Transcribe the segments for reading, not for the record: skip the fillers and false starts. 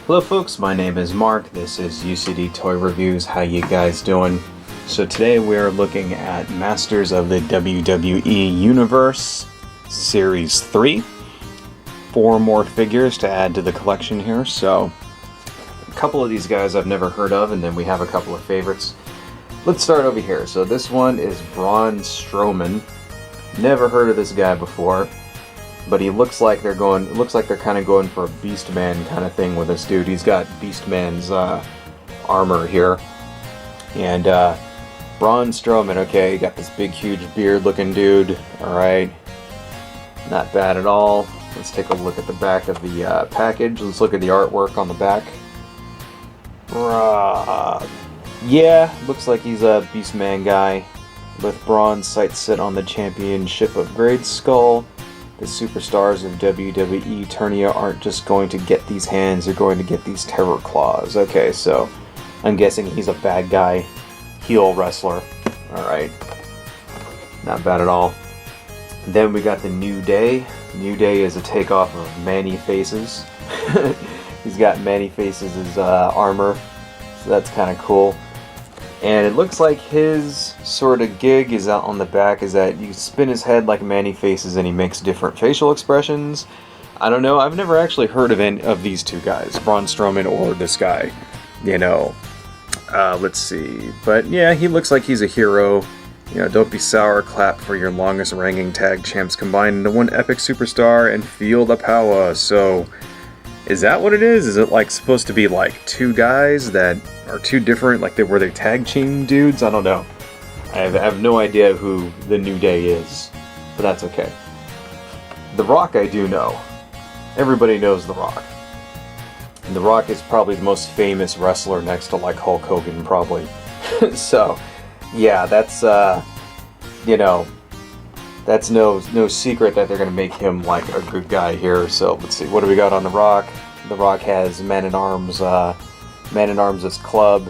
Hello folks, my name is Mark, this is UCD Toy Reviews, how you guys doing? So today we're looking at Masters of the WWE Universe Series 3. 4 more figures to add to the collection here, so a couple of these guys I've never heard of, and then we have a couple of favorites. Let's start over here. So this one is Braun Strowman. Never heard of this guy before. But he looks like they're kind of going for a Beastman kind of thing with this dude. He's got Beastman's armor here. And Braun Strowman, okay, got this big huge beard looking dude. Alright. Not bad at all. Let's take a look at the back of the package. Let's look at the artwork on the back. Yeah, looks like he's a Beastman guy. With Braun's sights set on the championship upgrade skull. The superstars of WWE Eternia aren't just going to get these hands, they're going to get these terror claws. Okay, so I'm guessing he's a bad guy, heel wrestler. Alright. Not bad at all. Then we got the New Day. New Day is a takeoff of Manny Faces. He's got Manny Faces' armor, so that's kind of cool. And it looks like his sort of gig is out on the back is that you spin his head like Manny Faces and he makes different facial expressions. I don't know, I've never actually heard of any of these two guys, Braun Strowman or this guy, you know. Let's see, but yeah, he looks like he's a hero. You know, don't be sour, clap for your longest reigning tag champs combined into one epic superstar and feel the power. So, is that what it is? Is it like supposed to be like two guys that are two different, like were they tag team dudes? I don't know. I have no idea who the New Day is, but that's okay. The Rock I do know. Everybody knows The Rock. And The Rock is probably the most famous wrestler next to like Hulk Hogan, probably. So, yeah, that's you know, that's no secret that they're gonna make him like a good guy here. So let's see, what do we got on The Rock? The Rock has Man-at-Arms as club.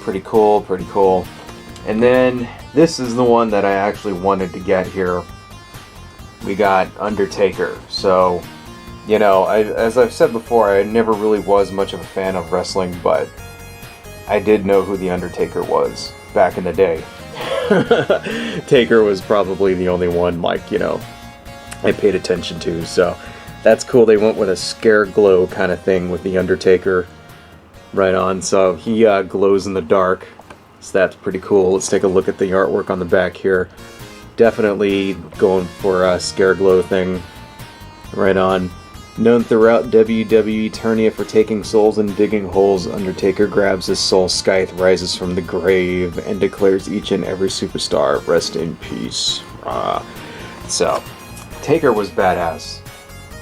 Pretty cool, pretty cool. And then this is the one that I actually wanted to get here. We got Undertaker. So, you know, as I've said before, I never really was much of a fan of wrestling, but I did know who the Undertaker was back in the day. Taker was probably the only one, like, you know, I paid attention to, so that's cool. They went with a scare glow kind of thing with the Undertaker. Right on, so he glows in the dark, so that's pretty cool. Let's take a look at the artwork on the back here. Definitely going for a scare glow thing. Right on. Known throughout WWE Eternia for taking souls and digging holes, Undertaker grabs his soul, Scythe rises from the grave, and declares each and every superstar, rest in peace. So, Taker was badass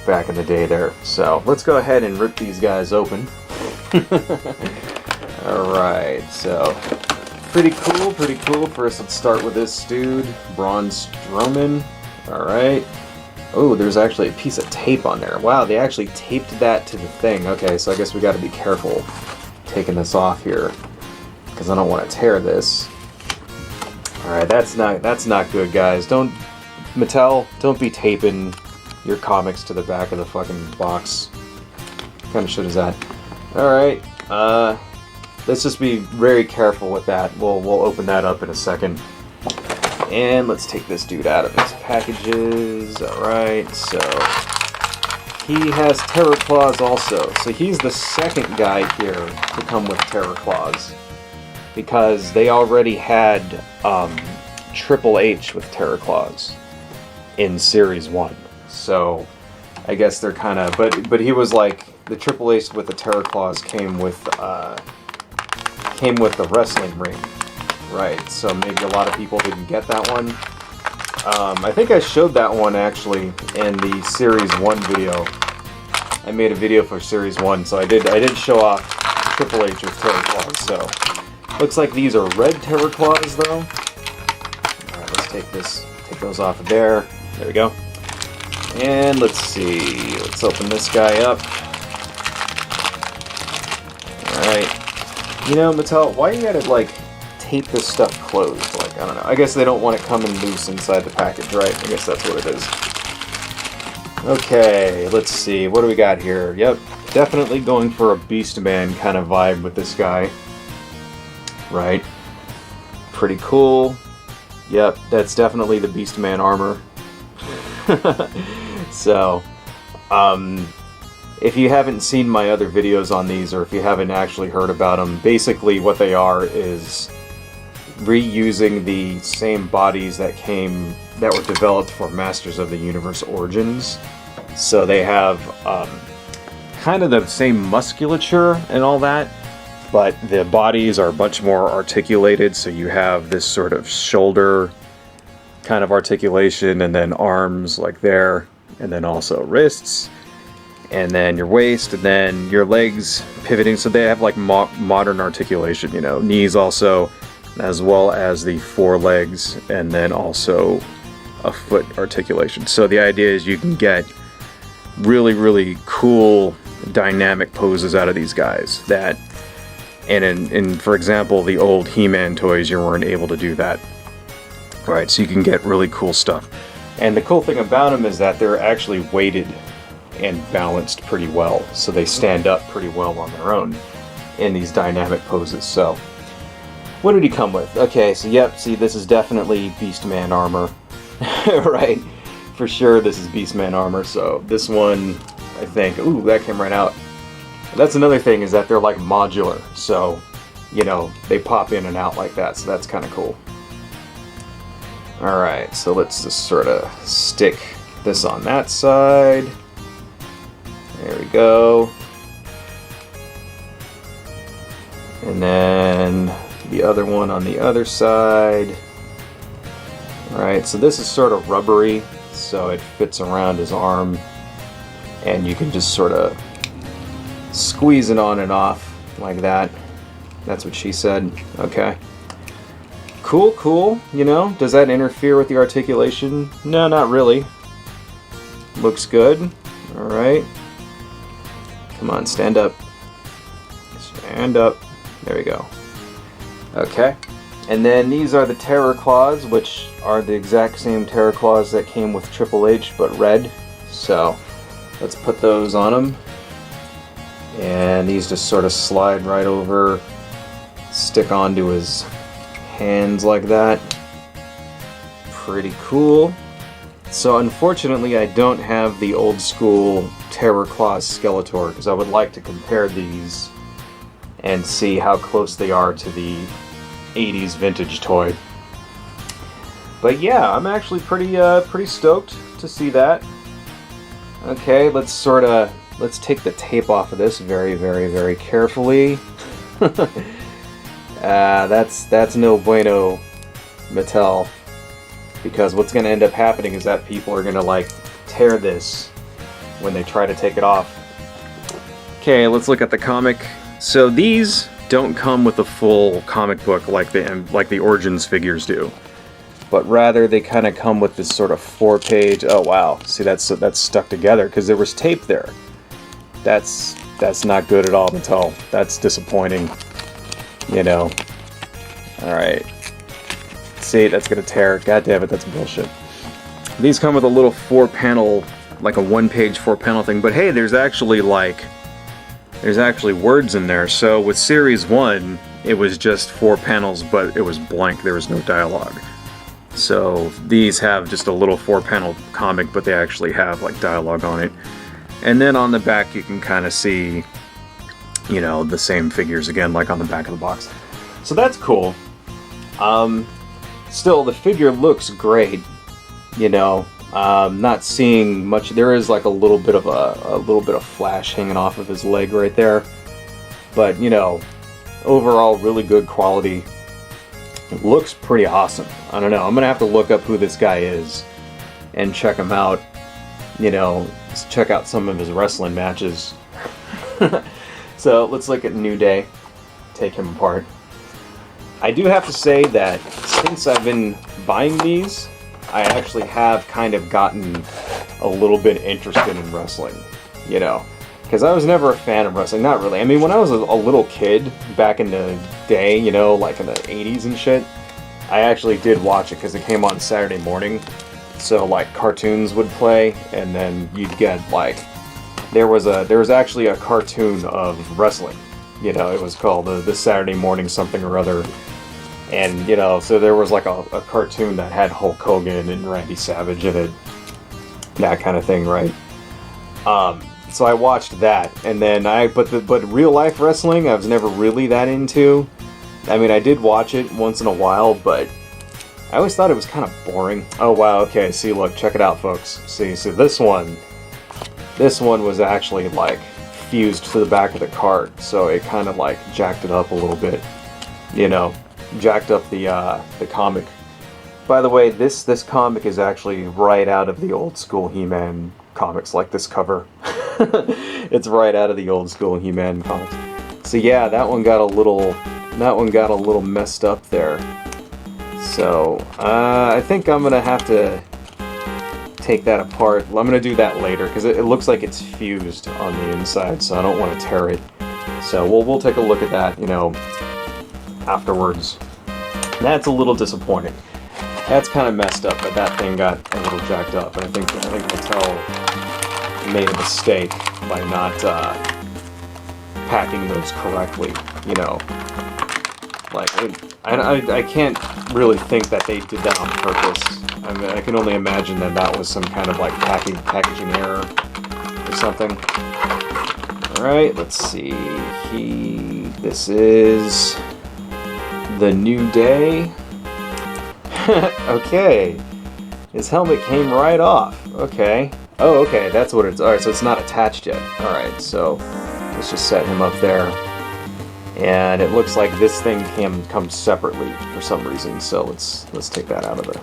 back in the day there. So, let's go ahead and rip these guys open. Alright, so pretty cool. First, let's start with this dude, Braun Strowman. Alright. Oh, there's actually a piece of tape on there. Wow, they actually taped that to the thing. Okay, so I guess we gotta be careful taking this off here, because I don't want to tear this. Alright, that's not good, guys. Mattel, don't be taping your comics to the back of the fucking box. What kind of shit is that? Alright, let's just be very careful with that. We'll open that up in a second. And let's take this dude out of his packages. Alright, so he has Terror Claws also. So he's the second guy here to come with Terror Claws, because they already had Triple H with Terror Claws in Series 1. So I guess they're kind of, but he was like, the Triple H with the Terror Claws came with the wrestling ring, right? So maybe a lot of people didn't get that one. I think I showed that one actually in the Series 1 video. I made a video for Series 1, so I did show off Triple H with Terror Claws. So looks like these are red Terror Claws though. All right, let's take those off of there. There we go. And let's see. Let's open this guy up. Alright. You know, Mattel, why you gotta, like, tape this stuff closed? Like, I don't know. I guess they don't want it coming loose inside the package, right? I guess that's what it is. Okay, let's see. What do we got here? Yep. definitely going for a Beast Man kind of vibe with this guy. Right? Pretty cool. Yep, that's definitely the Beast Man armor. So, if you haven't seen my other videos on these, or if you haven't actually heard about them, basically what they are is reusing the same bodies that were developed for Masters of the Universe Origins. So they have kind of the same musculature and all that, but the bodies are much more articulated. So you have this sort of shoulder kind of articulation, and then arms like there, and then also wrists, and then your waist, and then your legs pivoting. So they have like modern articulation, you know, knees also, as well as the forelegs, and then also a foot articulation. So the idea is you can get really, really cool dynamic poses out of these guys that, and in for example, the old He-Man toys, you weren't able to do that. Right, so you can get really cool stuff. And the cool thing about them is that they're actually weighted and balanced pretty well. So they stand up pretty well on their own in these dynamic poses. So, what did he come with? Okay, so yep, see, this is definitely Beastman armor. Right, for sure this is Beastman armor. So this one, I think, ooh, that came right out. That's another thing, is that they're like modular. So, you know, they pop in and out like that. So that's kind of cool. Alright, so let's just sort of stick this on that side. There we go. And then the other one on the other side. Alright, so this is sort of rubbery, so it fits around his arm. And you can just sort of squeeze it on and off like that. That's what she said. Okay. Cool, cool, you know, does that interfere with the articulation? No, not really. Looks good. Alright. Come on, stand up. Stand up. There we go. Okay. And then these are the Terror Claws, which are the exact same Terror Claws that came with Triple H, but red. So, let's put those on him. And these just sort of slide right over, stick onto his hands like that. Pretty cool. So unfortunately I don't have the old school Terror Claws Skeletor, because I would like to compare these and see how close they are to the 80s vintage toy. But yeah, I'm actually pretty stoked to see that. Okay, let's take the tape off of this very, very, very carefully. That's no bueno, Mattel, because what's going to end up happening is that people are going to like tear this when they try to take it off. Okay, let's look at the comic. So these don't come with a full comic book like the Origins figures do, but rather they kind of come with this sort of 4-page. Oh wow, see that's stuck together because there was tape there. That's not good at all, Mattel. That's disappointing. You know. Alright. See, that's gonna tear. God damn it, that's bullshit. These come with a little 4-panel, like a 1-page 4-panel thing, but hey, there's actually words in there. So with Series 1, it was just 4 panels, but it was blank, there was no dialogue. So these have just a little 4-panel comic, but they actually have like dialogue on it. And then on the back you can kind of see, you know, the same figures again, like on the back of the box. So that's cool. Still, the figure looks great. You know, not seeing much. There is like a little bit of flash hanging off of his leg right there, but you know, overall really good quality. It looks pretty awesome. I don't know. I'm gonna have to look up who this guy is and check him out. You know, check out some of his wrestling matches. So let's look at New Day. Take him apart. I do have to say that since I've been buying these, I actually have kind of gotten a little bit interested in wrestling, you know, because I was never a fan of wrestling, not really. I mean, when I was a little kid, back in the day, you know, like in the 80s and shit, I actually did watch it because it came on Saturday morning, so like cartoons would play, and then you'd get like, there was actually a cartoon of wrestling. You know, it was called the Saturday Morning something or other. And, you know, so there was like a cartoon that had Hulk Hogan and Randy Savage in it. That kind of thing, right? So I watched that, and then but real life wrestling I was never really that into. I mean, I did watch it once in a while, but I always thought it was kind of boring. Oh wow, okay, see, look, check it out, folks. See, so this one was actually like fused to the back of the cart, so it kind of like jacked it up a little bit, you know, jacked up the comic. By the way, this comic is actually right out of the old school He-Man comics, like this cover. It's right out of the old school He-Man comics. So yeah, that one got a little messed up there. So I think I'm gonna have to take that apart. I'm gonna do that later because it looks like it's fused on the inside, so I don't want to tear it. So we'll take a look at that, you know, afterwards. That's a little disappointing. That's kind of messed up, but that thing got a little jacked up, and I think Mattel made a mistake by not packing those correctly. You know, like I can't really think that they did that on purpose. I mean, I can only imagine that was some kind of like packaging error or something. All right, let's see. This is the New Day. Okay, his helmet came right off. Okay. Oh, okay, that's what it's... Alright, so it's not attached yet. Alright, so let's just set him up there. And it looks like this thing can come separately for some reason, so let's take that out of the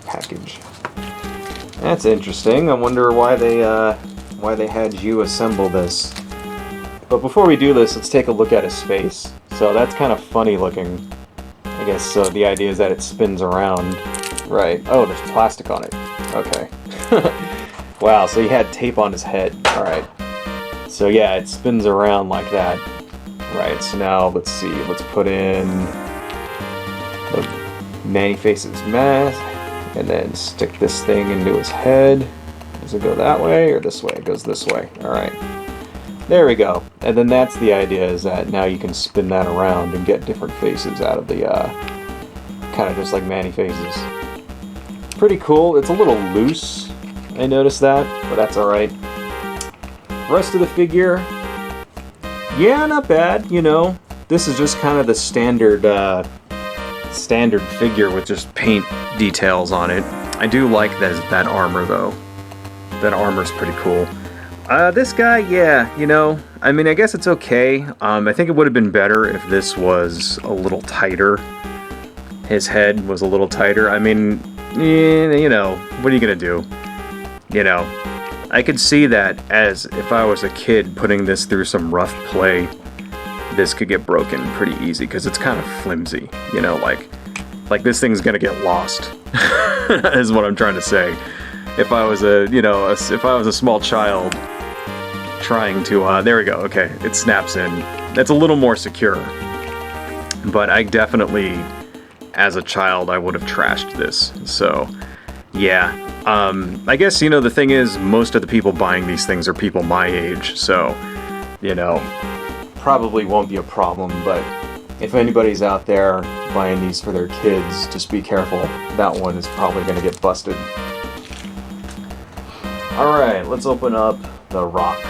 package. That's interesting. I wonder why they had you assemble this. But before we do this, let's take a look at his face. So that's kind of funny looking. I guess so the idea is that it spins around. Right. Oh, there's plastic on it. Okay. Wow, so he had tape on his head. Alright. So yeah, it spins around like that. Right, so now let's see. Let's put in the Man-E-Face's mask. And then stick this thing into his head. Does it go that way or this way? It goes this way. Alright. There we go. And then that's the idea, is that now you can spin that around and get different faces out of the, kind of just like Man-E-Faces. Pretty cool. It's a little loose, I noticed that, but that's alright. Rest of the figure, yeah, not bad, you know. This is just kind of the standard figure with just paint details on it. I do like that armor, though. That armor's pretty cool. This guy, yeah, you know, I mean, I guess it's okay. I think it would have been better if this was a little tighter. His head was a little tighter. I mean, you know, what are you gonna do? You know, I could see that as if I was a kid putting this through some rough play, this could get broken pretty easy because it's kind of flimsy, you know, like this thing's gonna get lost, is what I'm trying to say. If I was if I was a small child trying to, there we go, okay, it snaps in. That's a little more secure. But I definitely, as a child, I would have trashed this. So, yeah. I guess, you know, the thing is, most of the people buying these things are people my age, so, you know, probably won't be a problem, but if anybody's out there buying these for their kids, just be careful. That one is probably going to get busted. Alright, let's open up The Rock.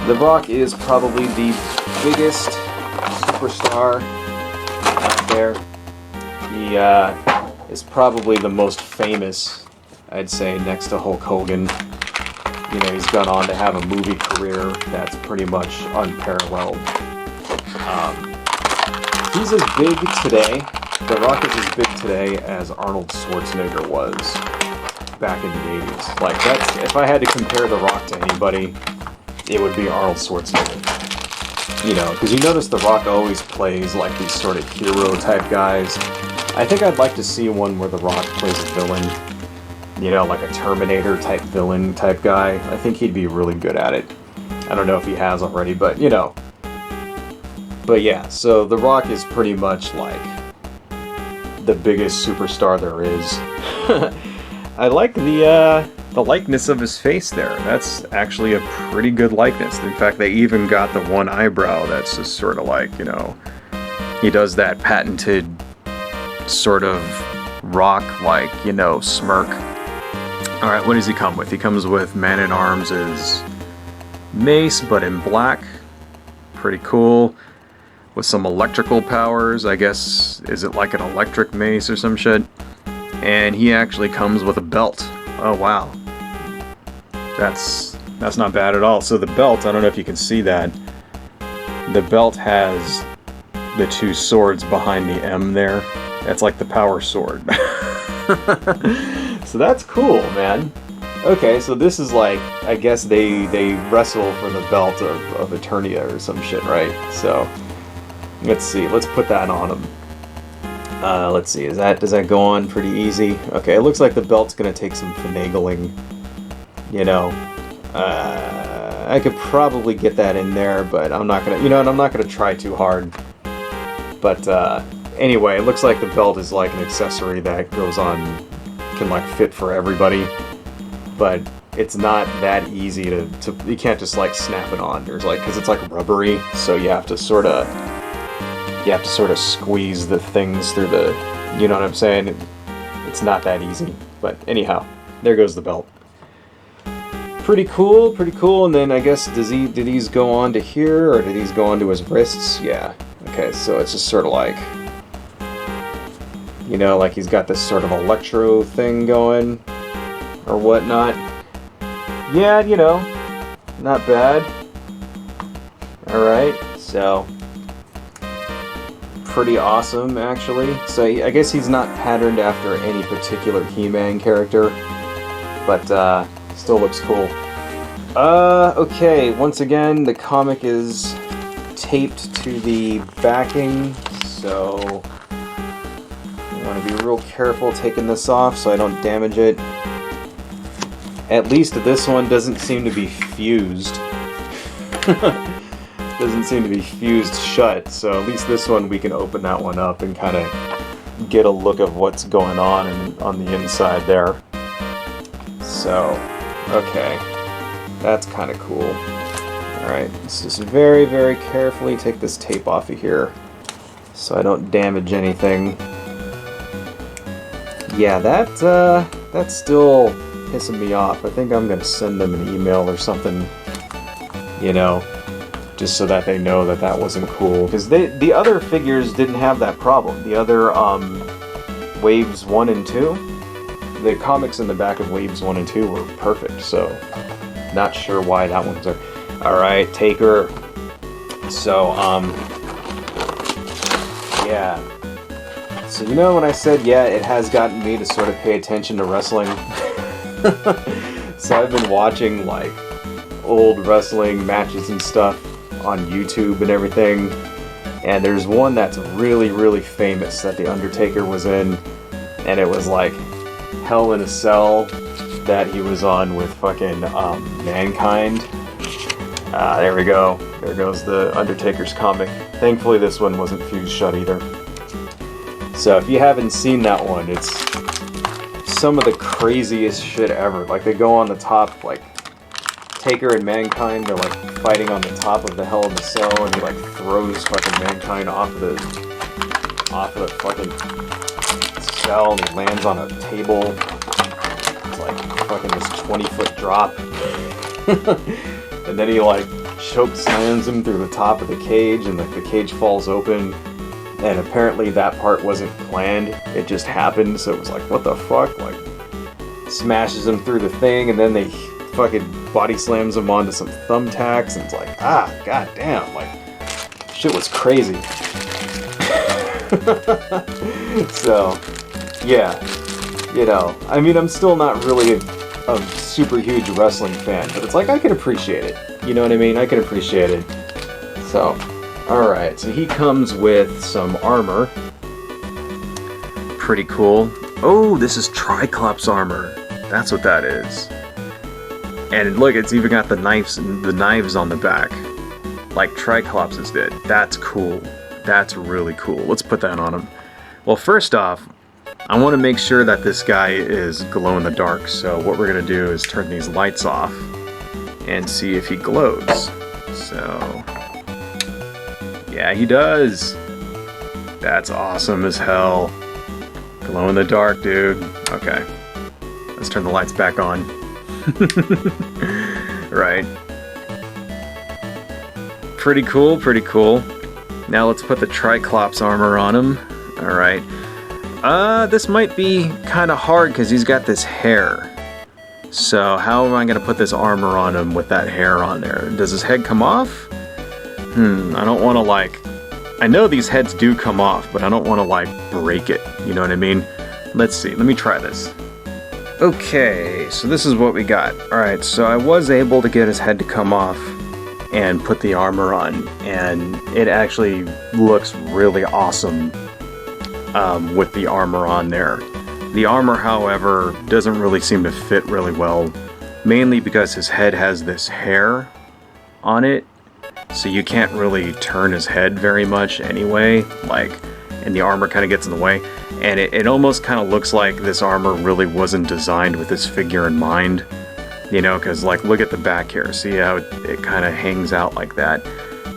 The Rock is probably the biggest superstar out there. He is probably the most famous, I'd say, next to Hulk Hogan. You know, he's gone on to have a movie career that's pretty much unparalleled. He's as big today, The Rock is as big today as Arnold Schwarzenegger was back in the 80s. Like, that's, if I had to compare The Rock to anybody, it would be Arnold Schwarzenegger. You know, because you notice The Rock always plays like these sort of hero type guys. I think I'd like to see one where The Rock plays a villain. You know, like a Terminator type villain type guy. I think he'd be really good at it. I don't know if he has already, but you know. But yeah, so The Rock is pretty much like the biggest superstar there is. I like the the likeness of his face there. That's actually a pretty good likeness. In fact, they even got the one eyebrow that's just sort of like, you know, he does that patented sort of rock-like, you know, smirk. Alright, what does he come with? He comes with Man-at-Arms' mace, but in black. Pretty cool. With some electrical powers, I guess. Is it like an electric mace or some shit? And he actually comes with a belt. Oh, wow. That's not bad at all. So the belt, I don't know if you can see that. The belt has the two swords behind the M there. That's like the power sword. So that's cool, man. Okay, so this is like, I guess they wrestle for the belt of Eternia or some shit, right? So let's see. Let's put that on him. Let's see. Does that go on pretty easy? Okay, it looks like the belt's gonna take some finagling. You know, I could probably get that in there, but I'm not gonna. You know, and I'm not gonna try too hard. But anyway, it looks like the belt is like an accessory that goes on, can like fit for everybody. But it's not that easy to you can't just like snap it on. There's like, because it's like rubbery, so you have to sort of squeeze the things through the, you know what I'm saying? It's not that easy. But anyhow, there goes the belt. Pretty cool, pretty cool. And then I guess do these go on to here, or do these go on to his wrists? Yeah. Okay, so it's just sort of like, you know, like he's got this sort of electro thing going, or whatnot. Yeah, you know, not bad. Alright, so pretty awesome, actually. So I guess he's not patterned after any particular He-Man character, but still looks cool. Okay, once again, the comic is taped to the backing, so I want to be real careful taking this off so I don't damage it. At least this one doesn't seem to be fused. Doesn't seem to be fused shut, so at least this one we can open that one up and kind of get a look of what's going on the inside there. So, okay, that's kind of cool. Alright, let's just very, very carefully take this tape off of here so I don't damage anything. Yeah, that's still pissing me off. I think I'm gonna send them an email or something, you know, just so that they know that that wasn't cool. Because the other figures didn't have that problem. The other Waves 1 and 2, the comics in the back of Waves 1 and 2 were perfect, so not sure why that one's there. Alright, Taker. So, yeah. So, you know when I said, yeah, it has gotten me to sort of pay attention to wrestling? So I've been watching, like, old wrestling matches and stuff on YouTube and everything, and there's one that's really, really famous that the Undertaker was in, and it was like Hell in a Cell that he was on with fucking Mankind. There we go. There goes the Undertaker's comic. Thankfully this one wasn't fused shut either. So if you haven't seen that one, it's some of the craziest shit ever. Like, they go on the top, like, Taker and Mankind are like fighting on the top of the Hell in a Cell, and he like throws fucking Mankind off of the fucking cell, and he lands on a table. It's like fucking this 20-foot drop. And then he like choke slams him through the top of the cage, and like the cage falls open. And apparently that part wasn't planned, it just happened, so it was like, what the fuck? Like, smashes him through the thing, and then they fucking body slams him onto some thumbtacks, and it's like, ah, goddamn, like, shit was crazy. So, yeah, you know, I mean, I'm still not really a super huge wrestling fan, but it's like, I can appreciate it, you know what I mean? I can appreciate it. So, alright, so he comes with some armor. Pretty cool. Oh, this is Triclops armor. That's what that is. And look, it's even got the knives on the back, like Triclops did. That's cool. That's really cool. Let's put that on him. Well, first off, I want to make sure that this guy is glow in the dark, so what we're going to do is turn these lights off and see if he glows. So, yeah, he does. That's awesome as hell. Glow in the dark, dude. Okay, let's turn the lights back on. Right. Pretty cool, pretty cool. Now let's put the Triclops armor on him. Alright. This might be kind of hard because he's got this hair. So how am I going to put this armor on him with that hair on there? Does his head come off? I don't want to like... I know these heads do come off, but I don't want to like break it. You know what I mean? Let's see. Let me try this. Okay, so this is what we got. Alright, so I was able to get his head to come off and put the armor on, and it actually looks really awesome with the armor on there. The armor, however, doesn't really seem to fit really well, mainly because his head has this hair on it, so you can't really turn his head very much anyway, like, and the armor kind of gets in the way, and it almost kind of looks like this armor really wasn't designed with this figure in mind. You know, because like, look at the back here. See how it kind of hangs out like that?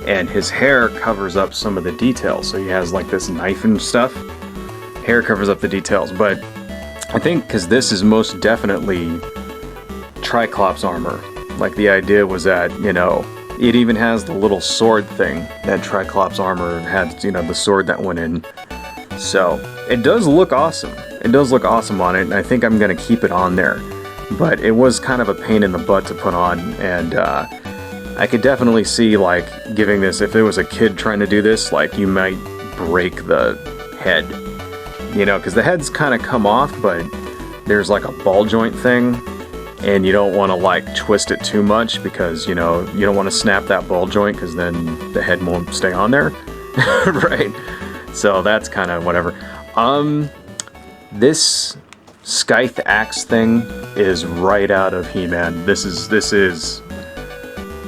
And his hair covers up some of the details. So he has like this knife and stuff. Hair covers up the details. But I think because this is most definitely Triclops armor. Like the idea was that, you know, it even has the little sword thing that Triclops armor had, you know, the sword that went in. So it does look awesome. It does look awesome on it. And I think I'm going to keep it on there. But it was kind of a pain in the butt to put on, and I could definitely see, like, giving this, if there was a kid trying to do this, like, you might break the head, you know, because the heads kind of come off, but there's, like, a ball joint thing, and you don't want to, like, twist it too much, because, you know, you don't want to snap that ball joint, because then the head won't stay on there, right? So that's kind of whatever. This Scythe axe thing is right out of He-Man. This is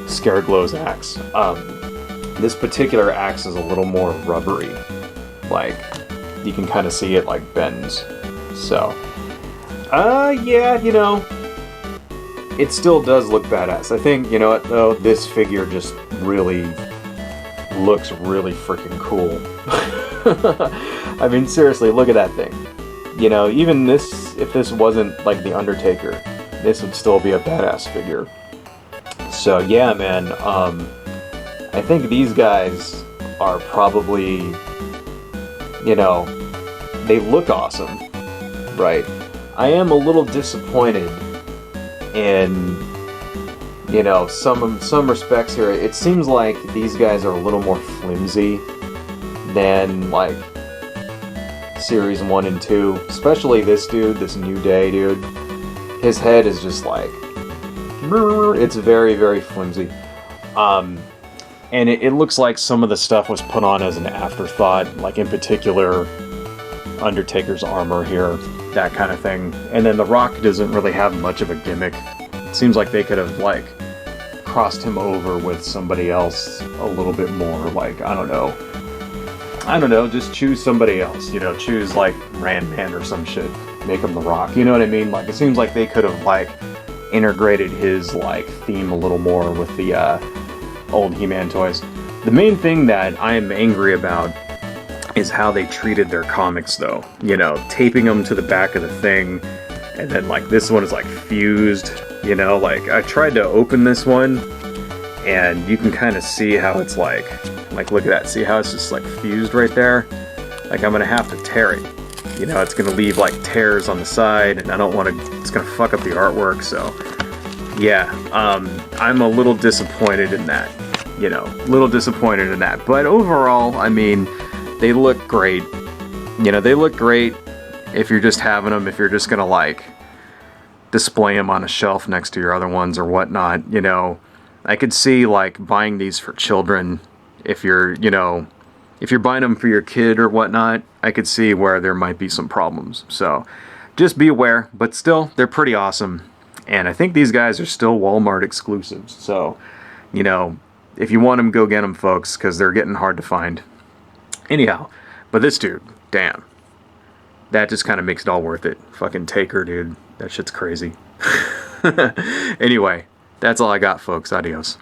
Scareglow's axe. This particular axe is a little more rubbery. Like, you can kind of see it like bends. So, yeah, you know, it still does look badass. I think, you know what, though, this figure just really looks really freaking cool. I mean, seriously, look at that thing. You know, even this, if this wasn't like the Undertaker, this would still be a badass figure. So yeah, man, I think these guys are probably, you know, they look awesome, right? I am a little disappointed in, you know, some respects here. It seems like these guys are a little more flimsy than like Series 1 and 2, especially this dude, this New Day dude. His head is just like, it's very, very flimsy. And it looks like some of the stuff was put on as an afterthought, like in particular, Undertaker's armor here, that kind of thing. And then The Rock doesn't really have much of a gimmick. It seems like they could have, like, crossed him over with somebody else a little bit more, like, I don't know, just choose somebody else, you know, choose like Ran Man or some shit, make him The Rock, you know what I mean? Like, it seems like they could have like integrated his like theme a little more with the old He-Man toys. The main thing that I am angry about is how they treated their comics though, you know, taping them to the back of the thing, and then like this one is like fused, you know, like I tried to open this one and you can kind of see how it's like look at that, see how it's just like fused right there? Like I'm gonna have to tear it. You know, it's gonna leave like tears on the side, and I don't want to, it's gonna fuck up the artwork, so yeah, I'm a little disappointed in that, you know, but overall, I mean, they look great, you know, they look great if you're just having them, if you're just gonna like display them on a shelf next to your other ones or whatnot, you know. I could see like buying these for children. If you're, you know, if you're buying them for your kid or whatnot, I could see where there might be some problems. So just be aware, but still, they're pretty awesome. And I think these guys are still Walmart exclusives. So, you know, if you want them, go get them, folks, because they're getting hard to find. Anyhow, but this dude, damn. that just kind of makes it all worth it. Fucking Taker, dude. That shit's crazy. Anyway, that's all I got, folks. Adios.